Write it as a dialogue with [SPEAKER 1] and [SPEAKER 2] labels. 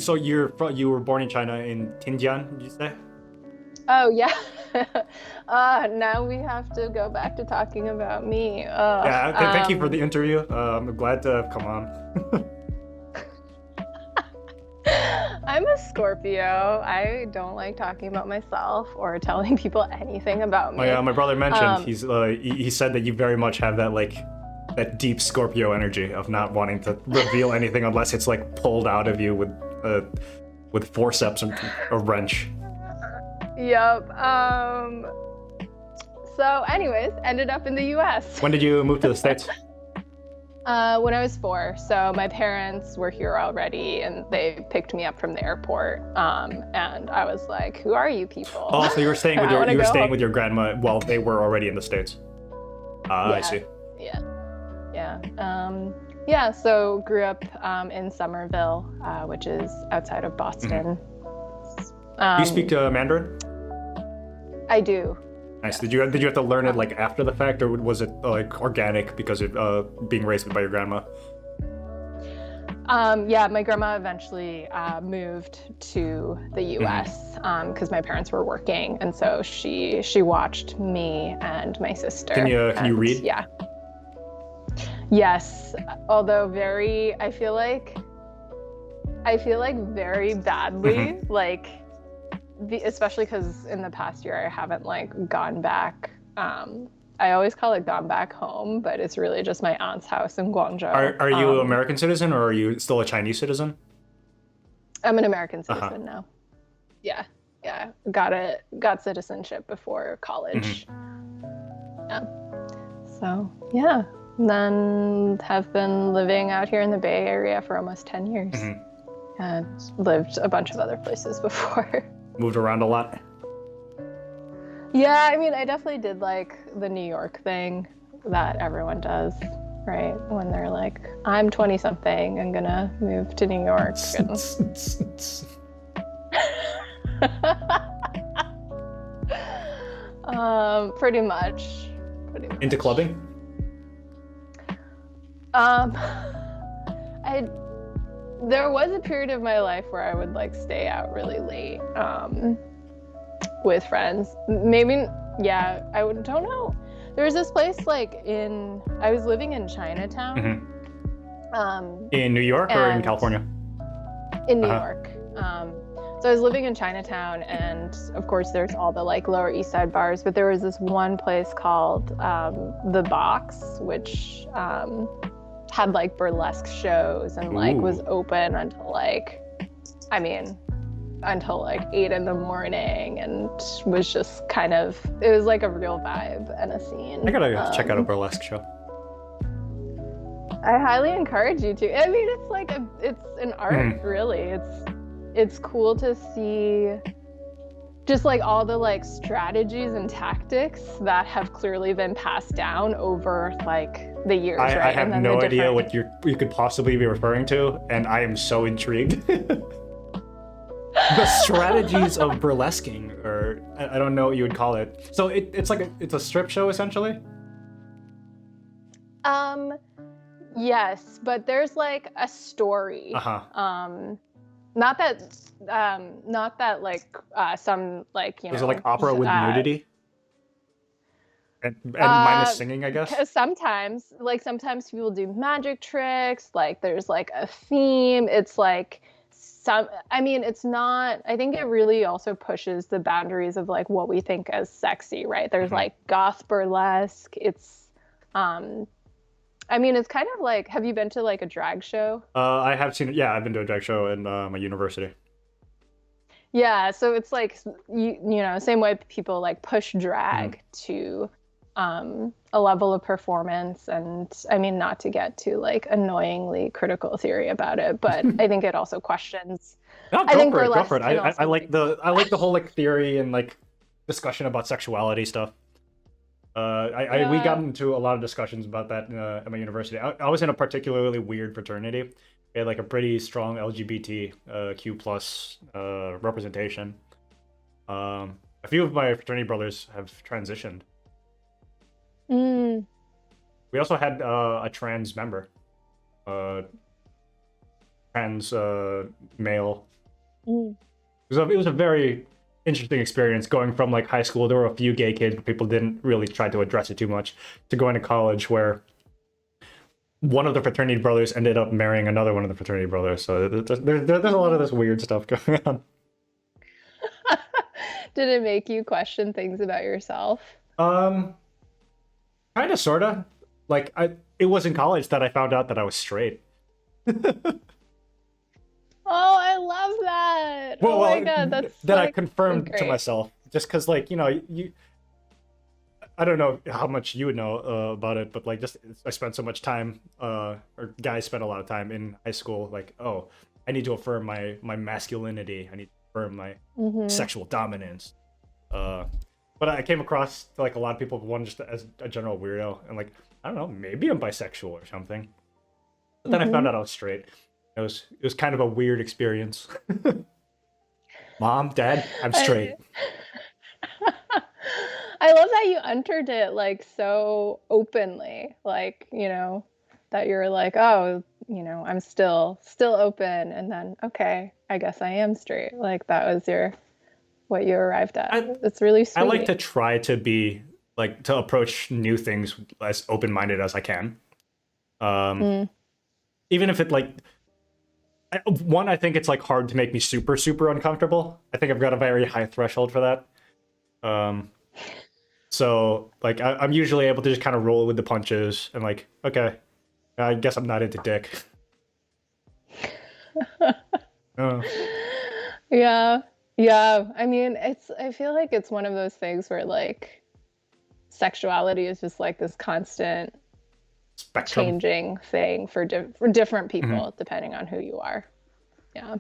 [SPEAKER 1] so you were born in China in Tianjin, did you say?
[SPEAKER 2] Oh yeah. Now we have to go back to talking about me.
[SPEAKER 1] Yeah. Thank you for the interview. I'm glad to have come on.
[SPEAKER 2] I'm a Scorpio. I don't like talking about myself or telling people anything about me.
[SPEAKER 1] My brother mentioned
[SPEAKER 2] Um,
[SPEAKER 1] he said that you very much have that that deep Scorpio energy of not wanting to reveal anything unless it's like pulled out of you with forceps and a wrench.
[SPEAKER 2] yep. So anyways, ended up in the US.
[SPEAKER 1] When did you move to the States?
[SPEAKER 2] When I was 4. So my parents were here already and they picked me up from the airport. And I was like, who are you people?
[SPEAKER 1] Oh, so you were staying with
[SPEAKER 2] I wanna go
[SPEAKER 1] with your grandma while they were already in the States. Ah,
[SPEAKER 2] Yeah,
[SPEAKER 1] I see.
[SPEAKER 2] yeah, yeah. Yeah, so grew up in Somerville, which is outside of Boston.
[SPEAKER 1] Do you speak Mandarin?
[SPEAKER 2] I do.
[SPEAKER 1] Nice.
[SPEAKER 2] Yes.
[SPEAKER 1] Did you have to learn it like after the fact, or was it like organic because of being raised by your grandma?
[SPEAKER 2] Yeah, my grandma eventually moved to the U.S. Because my parents were working, and so she watched me and my sister.
[SPEAKER 1] Can you read?
[SPEAKER 2] Yeah. Yes, although I feel like very badly, like especially because in the past year I haven't like gone back. I always call it gone back home, but it's really just my aunt's house in Guangzhou.
[SPEAKER 1] Are you an American citizen or are you still a Chinese citizen?
[SPEAKER 2] I'm an American citizen now. Yeah, yeah. Got citizenship before college. Yeah. So yeah. Then have been living out here in the Bay Area for almost 10 years. And lived a bunch of other places before.
[SPEAKER 1] Moved around a lot?
[SPEAKER 2] Yeah, I mean, I definitely did like the New York thing that everyone does, right? When they're like, I'm 20 something, I'm gonna move to New York. Pretty much.
[SPEAKER 1] Into clubbing?
[SPEAKER 2] There was a period of my life where I would like stay out really late with friends. Maybe, yeah, don't know. There was this place like I was living in Chinatown.
[SPEAKER 1] In New York or in California?
[SPEAKER 2] In New York. So I was living in Chinatown, and of course there's all the like Lower East Side bars, but there was this one place called The Box, which had like burlesque shows and like was open until like 8 in the morning, and was just it was like a real vibe and a scene.
[SPEAKER 1] I gotta check out a burlesque show.
[SPEAKER 2] I highly encourage you to. I mean, it's like it's an art, really. It's cool to see just like all the like strategies and tactics that have clearly been passed down over like the years, right?
[SPEAKER 1] I have no idea what you could possibly be referring to, and I am so intrigued. The strategies of burlesquing, or I don't know what you would call it. So it's like it's a strip show essentially?
[SPEAKER 2] Yes, but there's like a story. Not that like some like, you know.
[SPEAKER 1] Is it like opera with nudity? And minus singing, I guess?
[SPEAKER 2] Sometimes people do magic tricks, like there's like a theme. It's like it's not, I think it really also pushes the boundaries of like what we think as sexy, right? There's like goth burlesque. It's it's kind of like, have you been to like a drag show?
[SPEAKER 1] I have seen it. Yeah, I've been to a drag show in my university.
[SPEAKER 2] Yeah, so it's like, you know, same way people like push drag to a level of performance. And I mean, not to get to like annoyingly critical theory about it, but I think it also questions.
[SPEAKER 1] No, go for it. I like the whole like theory and like discussion about sexuality stuff. We got into a lot of discussions about that at my university. I was in a particularly weird fraternity. We had like a pretty strong LGBTQ plus representation. A few of my fraternity brothers have transitioned. We also had a trans member. trans male.
[SPEAKER 2] Mm.
[SPEAKER 1] It was a very interesting experience going from like high school. There were a few gay kids, but people didn't really try to address it too much. To going to college, where one of the fraternity brothers ended up marrying another one of the fraternity brothers. So there's a lot of this weird stuff going on.
[SPEAKER 2] Did it make you question things about yourself?
[SPEAKER 1] Um, Kind of, sorta. Like it was in college that I found out that I was straight.
[SPEAKER 2] Oh, I love that.
[SPEAKER 1] Well,
[SPEAKER 2] Oh my God, that's
[SPEAKER 1] that I
[SPEAKER 2] like
[SPEAKER 1] confirmed to
[SPEAKER 2] great.
[SPEAKER 1] myself, just because, like, you know, I don't know how much you would know about it, but like, just I spent so much time, or guys spent a lot of time in high school. Like, oh, I need to affirm my masculinity. I need to affirm my sexual dominance. But I came across like a lot of people, one just as a general weirdo, and like, I don't know, maybe I'm bisexual or something. But then I found out I was straight. It was kind of a weird experience. Mom, Dad, I'm straight.
[SPEAKER 2] I love that you entered it like so openly, like, you know, that you're like, oh, you know, I'm still open, and then okay, I guess I am straight. Like that was what you arrived at. It's really sweet.
[SPEAKER 1] I like to try to be like to approach new things as open-minded as I can. Even if it like one, I think it's like hard to make me super super uncomfortable. I think I've got a very high threshold for that. So like I'm usually able to just kind of roll with the punches and like, okay, I guess I'm not into dick.
[SPEAKER 2] Yeah. Yeah. I mean, I feel like it's one of those things where like sexuality is just like this constant
[SPEAKER 1] Spectrum.
[SPEAKER 2] changing thing for different people depending on who you are. Yeah.